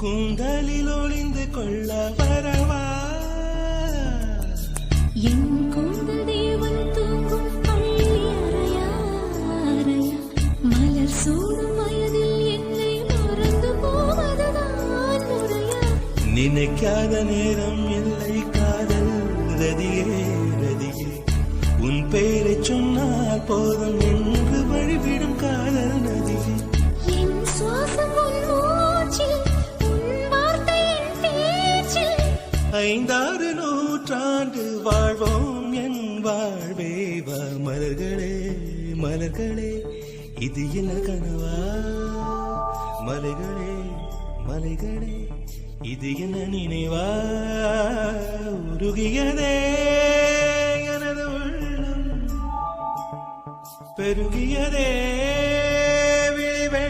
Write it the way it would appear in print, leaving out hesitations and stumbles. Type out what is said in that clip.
கூந்தலில் ஒளிந்து கொள்ள வரவா என் கூந்தல் தேவன் தூங்கும் பள்ளி அறையா அறையா மலர் சூடும் வயதில் என்னை மறந்து போவதுதான் முறையா நினைக்காத நேரம் இல்லை காதல் ரதியே ரதியே உன் பெயரை சொன்னால் போதும் என்று வழிவிடும் காதல் நதியே என் சுவாசம் உன் மூச்சில் உன் வார்த்தை என் பேச்சில் 5-6 நூற்றாண்டு வாழ்வோம் என் வாழ்வே வா மலர்களே மலர்களே இது என்ன கனவா மலைகளே மலைகளே இது என்ன நினைவா உருகியதே எனது உள்ளம் பெருகியதே விழிவே